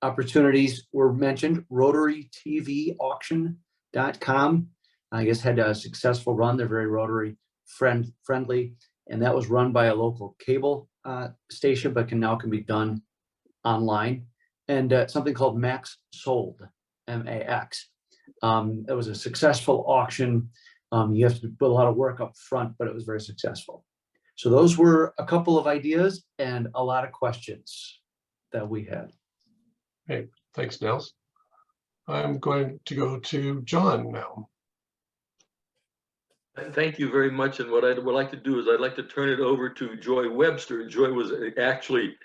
opportunities were mentioned. RotaryTVauction.com, I guess, had a successful run. They're very Rotary friendly, and that was run by a local cable station, but now can be done online. And something called Max Sold, MAX. It was a successful auction. You have to put a lot of work up front, but it was very successful. So those were a couple of ideas and a lot of questions that we had. Hey, thanks, Nels. I'm going to go to John now. Thank you very much. And what I would like to do is I'd like to turn it over to Joy Webster. Joy was actually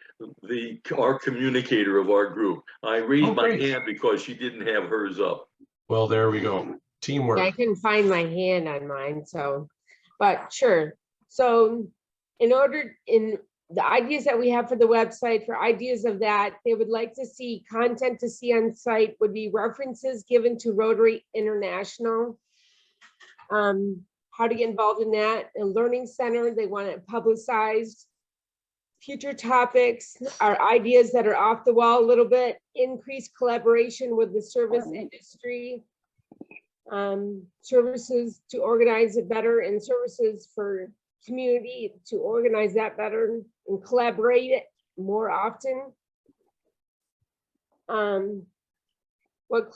our communicator of our group. I raised my hand because she didn't have hers up. Well, there we go. Teamwork. Yeah, I couldn't find my hand on mine, so, but sure. So in the ideas that we have for the website, for ideas of that, they would like to see content to see on site would be references given to Rotary International. How to get involved in that. A learning center, they want it publicized. Future topics are ideas that are off the wall a little bit. Increased collaboration with the service industry. Services to organize it better, and services for community to organize that better and collaborate it more often. What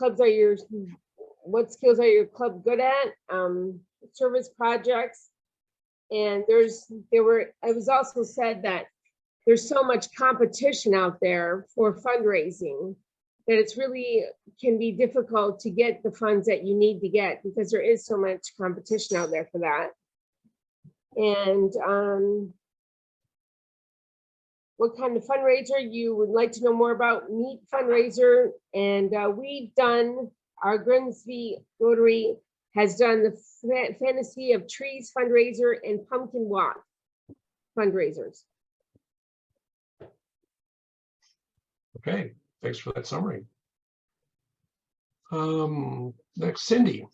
skills are your club good at? Service projects. And it was also said that there's so much competition out there for fundraising that it's really can be difficult to get the funds that you need to get because there is so much competition out there for that. And what kind of fundraiser you would like to know more about? Meet fundraiser. And we've done, our Grimsby Rotary has done the Fantasy of Trees fundraiser and Pumpkin Walk fundraisers. Okay, thanks for that summary. Next, Cindy.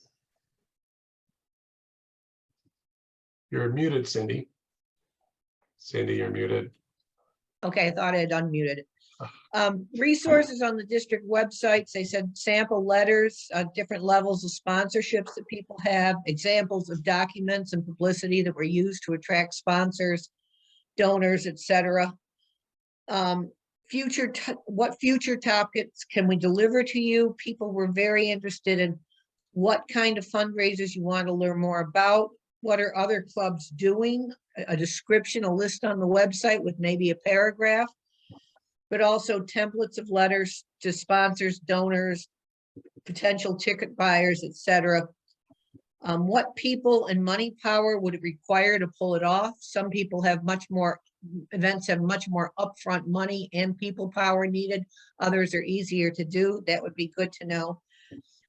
You're muted, Cindy. Cindy, you're muted. Okay, I thought I had unmuted. Resources on the district websites, they said sample letters, different levels of sponsorships that people have, examples of documents and publicity that were used to attract sponsors, donors, etc. What future topics can we deliver to you? People were very interested in what kind of fundraisers you want to learn more about. What are other clubs doing? A description, a list on the website with maybe a paragraph. but also templates of letters to sponsors, donors, potential ticket buyers, etc. What people and money power would it require to pull it off? Some people have much more, events have much more upfront money and people power needed. Others are easier to do. That would be good to know.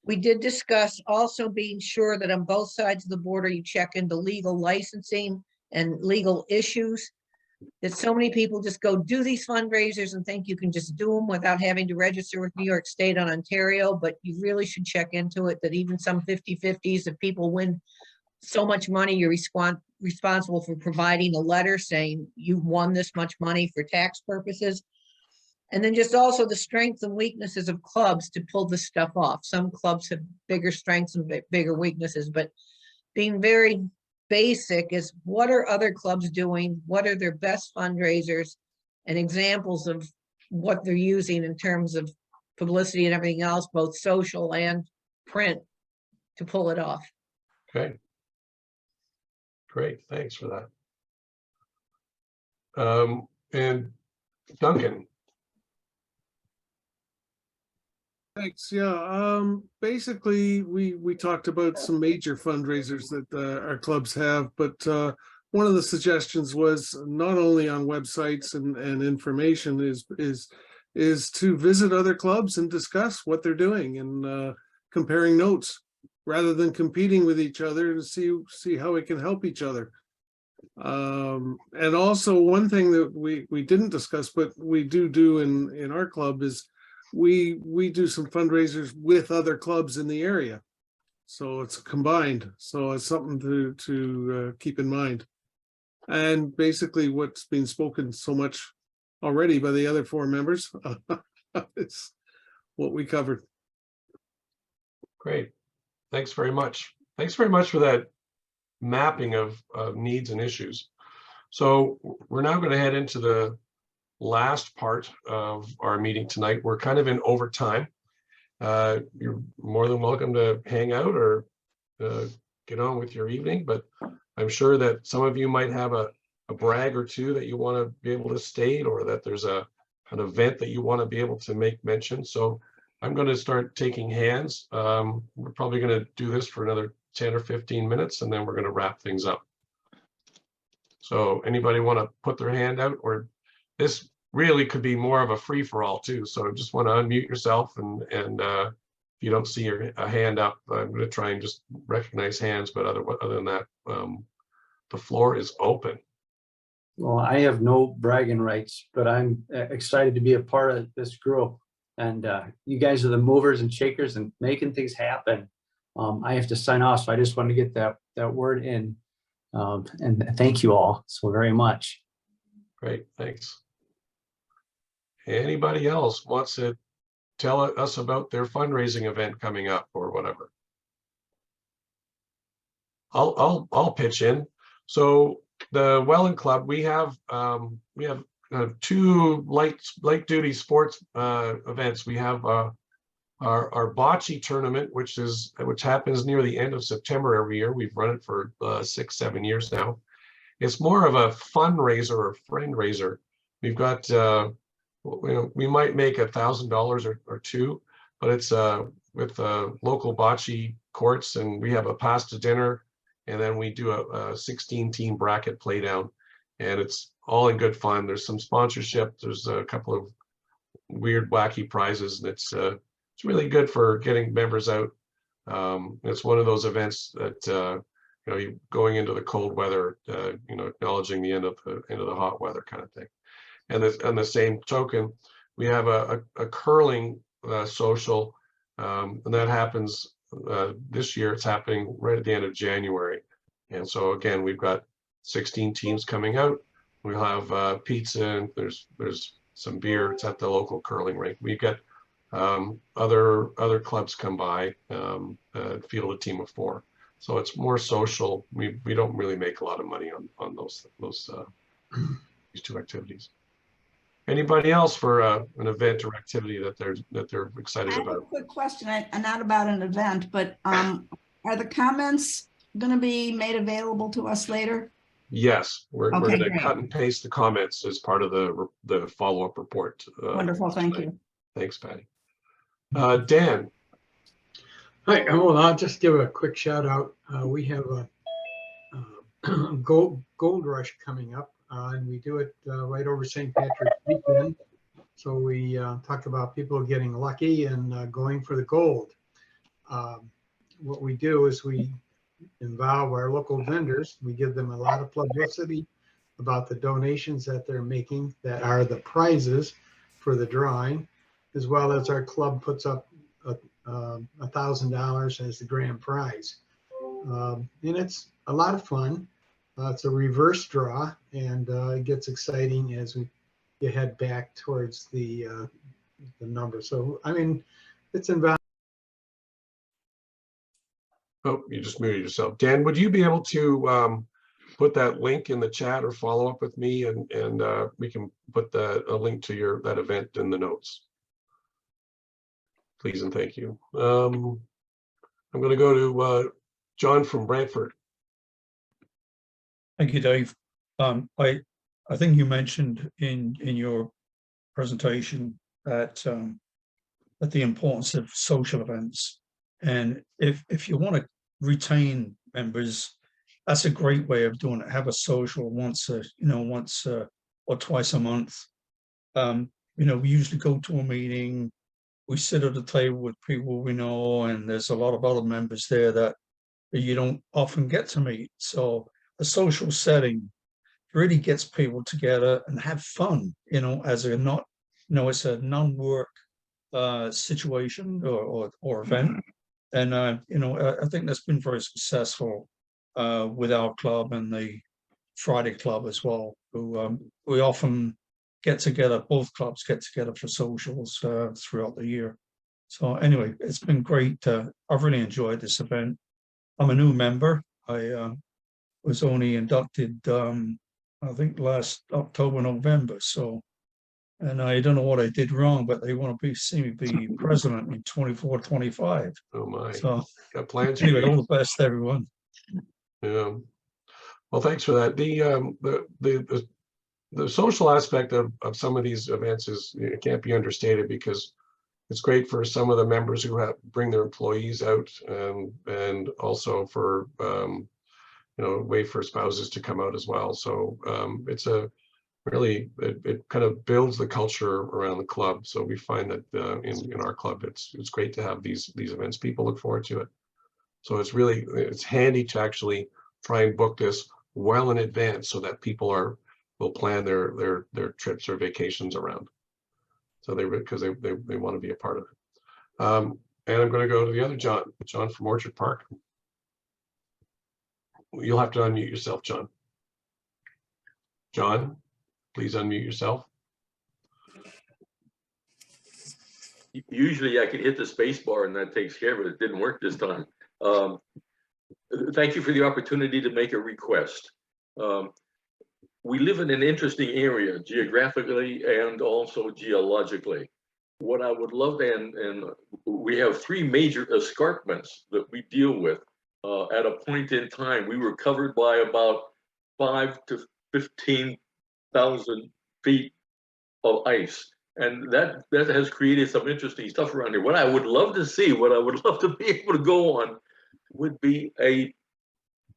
We did discuss also being sure that on both sides of the border, you check into legal licensing and legal issues. That so many people just go do these fundraisers and think you can just do them without having to register with New York State and Ontario, but you really should check into it, that even some 50-50s, if people win so much money, you're responsible for providing a letter saying you've won this much money for tax purposes. And then just also the strengths and weaknesses of clubs to pull this stuff off. Some clubs have bigger strengths and bigger weaknesses, but being very basic is what are other clubs doing? What are their best fundraisers and examples of what they're using in terms of publicity and everything else, both social and print, to pull it off. Okay. Great, thanks for that. And Duncan. Thanks. Yeah. Basically, we talked about some major fundraisers that our clubs have, but one of the suggestions was not only on websites and information is to visit other clubs and discuss what they're doing and comparing notes rather than competing with each other to see how we can help each other. And also one thing that we didn't discuss, but we do in our club is we do some fundraisers with other clubs in the area. So it's combined. So it's something to keep in mind. And basically what's been spoken so much already by the other four members is what we covered. Great. Thanks very much. Thanks very much for that mapping of needs and issues. So we're now going to head into the last part of our meeting tonight. We're kind of in overtime. You're more than welcome to hang out or get on with your evening, but I'm sure that some of you might have a brag or two that you want to be able to state, or that there's an event that you want to be able to make mention. So I'm going to start taking hands. We're probably going to do this for another 10 or 15 minutes, and then we're going to wrap things up. So anybody want to put their hand out, or this really could be more of a free for all too. So just want to unmute yourself, and if you don't see a hand up, I'm going to try and just recognize hands. But other than that, the floor is open. Well, I have no bragging rights, but I'm excited to be a part of this group. And you guys are the movers and shakers and making things happen. I have to sign off, so I just wanted to get that word in. And thank you all so very much. Great, thanks. Anybody else wants to tell us about their fundraising event coming up or whatever? I'll pitch in. So the Welland Club, we have two light duty sports events. We have our bocce tournament, which happens near the end of September every year. We've run it for 6-7 years now. It's more of a fundraiser or friend raiser. We've got we might make $1,000 or two, but it's with local bocce courts, and we have a pasta dinner, and then we do a 16-team bracket play down, and it's all in good fun. There's some sponsorship. There's a couple of weird, wacky prizes, and it's really good for getting members out. It's one of those events that going into the cold weather, acknowledging the end of the hot weather kind of thing. And on the same token, we have a curling social, and that happens this year. It's happening right at the end of January. And so again, we've got 16 teams coming out. We'll have pizza, and there's some beer. It's at the local curling rink. We've got other clubs come by, field a team of 4. So it's more social. We don't really make a lot of money on those these two activities. Anybody else for an event or activity that they're excited I have about? a quick question, not about an event, but are the comments going to be made available to us later? Yes, we're Okay, going to great. cut and paste the comments as part of the follow-up report. Wonderful, thank tonight. you. Thanks, Patty. Dan. Hi, well, I'll just give a quick shout out. We have a gold rush coming up, and we do it right over St. Patrick's weekend. So we talk about people getting lucky and going for the gold. What we do is we involve our local vendors. We give them a lot of publicity about the donations that they're making that are the prizes for the drawing, as well as our club puts up $1,000 as the grand prize. And it's a lot of fun. It's a reverse draw, and it gets exciting as you head back towards the number. So, I mean, it's involved. Oh, you just muted yourself. Dan, would you be able to put that link in the chat or follow up with me, and we can put a link to that event in the notes? Please and thank you. I'm going to go to John from Brantford. Thank you, Dave. I think you mentioned in your presentation that the importance of social events, and if you want to retain members, that's a great way of doing it. Have a social once or twice a month. We usually go to a meeting. We sit at a table with people we know, and there's a lot of other members there that you don't often get to meet. So a social setting really gets people together and have fun, as a it's a non-work situation or event. And, I think that's been very successful with our club and the Friday Club as well, who we often get together, both clubs get together for socials throughout the year. So anyway, it's been great. I've really enjoyed this event. I'm a new member. I was only inducted, I think last October, November. So, and I don't know what I did wrong, but they want to see me be president in 24, 25. Oh my! So, got plans. Anyway, all the best, everyone. Yeah. Well, thanks for that. The social aspect of some of these events it can't be understated, because it's great for some of the members who bring their employees out, and also for way for spouses to come out as well. So it's it kind of builds the culture around the club. So we find that in our club, it's great to have these events. People look forward to it. So it's handy to actually try and book this well in advance, so that people will plan their trips or vacations around. So because they want to be a part of it. And I'm going to go to the other John from Orchard Park. You'll have to unmute yourself, John. John, please unmute yourself. Usually I can hit the space bar and that takes care of it. It didn't work this time. Thank you for the opportunity to make a request. We live in an interesting area geographically and also geologically. What I would love, and we have 3 major escarpments that we deal with. At a point in time, we were covered by about 5 to 15,000 feet of ice. And that has created some interesting stuff around here. What I would love to see, what I would love to be able to go on, would be a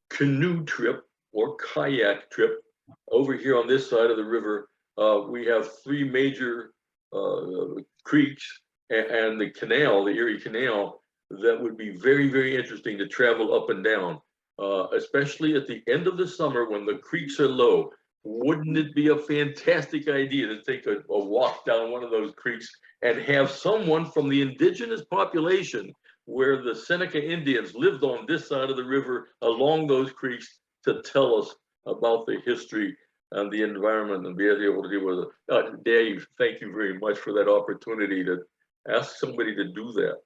canoe trip or kayak trip over here on this side of the river. We have 3 major creeks and the canal, the Erie Canal, that would be very, very interesting to travel up and down, especially at the end of the summer when the creeks are low. Wouldn't it be a fantastic idea to take a walk down one of those creeks and have someone from the indigenous population where the Seneca Indians lived on this side of the river along those creeks to tell us about the history and the environment and be able to deal with it. Dave, thank you very much for that opportunity to ask somebody to do that.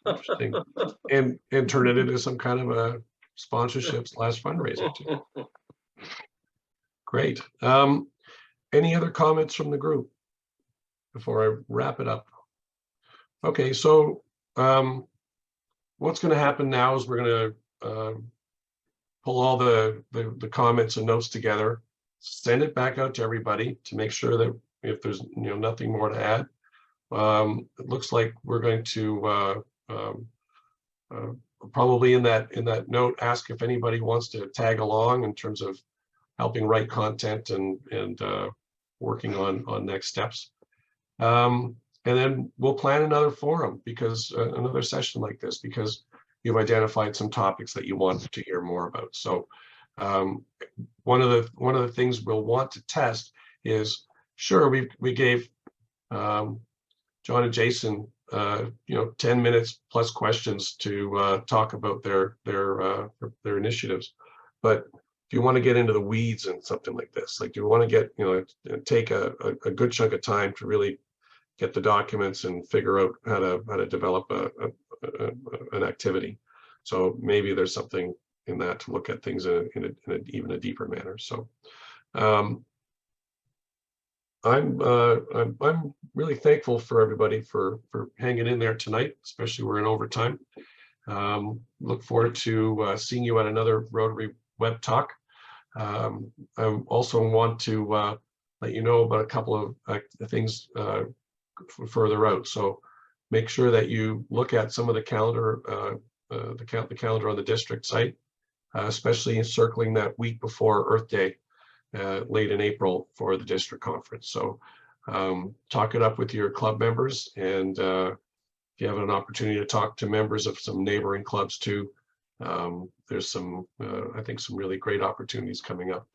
Interesting. And turn it into some kind of a sponsorship / fundraiser too. Great. Any other comments from the group before I wrap it up? Okay, so what's going to happen now is we're going to pull all the comments and notes together, send it back out to everybody to make sure that if there's nothing more to add. It looks like we're going to probably in that note ask if anybody wants to tag along in terms of helping write content and working on next steps. And then we'll plan another forum, because another session like this, because you've identified some topics that you want to hear more about. So one of the things we'll want to test is, sure, we gave John and Jason 10 minutes plus questions to talk about their initiatives. But if you want to get into the weeds and something like this, like you want to get take a good chunk of time to really get the documents and figure out how to develop an activity. So maybe there's something in that to look at things in even a deeper manner. So I'm really thankful for everybody for hanging in there tonight, especially we're in overtime. Look forward to seeing you at another Rotary Web Talk. I also want to let you know about a couple of things further out. So make sure that you look at some of the calendar, the calendar on the district site, especially encircling that week before Earth Day, late in April for the district conference. So talk it up with your club members, and if you have an opportunity to talk to members of some neighboring clubs too, there's some, I think, some really great opportunities coming up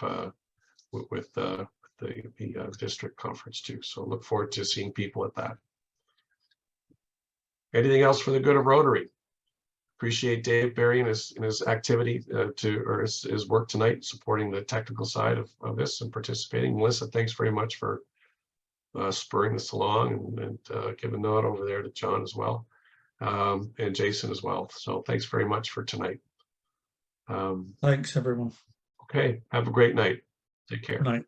with the district conference too. So look forward to seeing people at that. Anything else for the good of Rotary? Appreciate Dave Barry and his activity or his work tonight, supporting the technical side of this and participating. Melissa, thanks very much for spurring this along and giving a nod over there to John as well, and Jason as well. So thanks very much for tonight. Thanks, everyone. Okay, have a great night. Take care. Good night.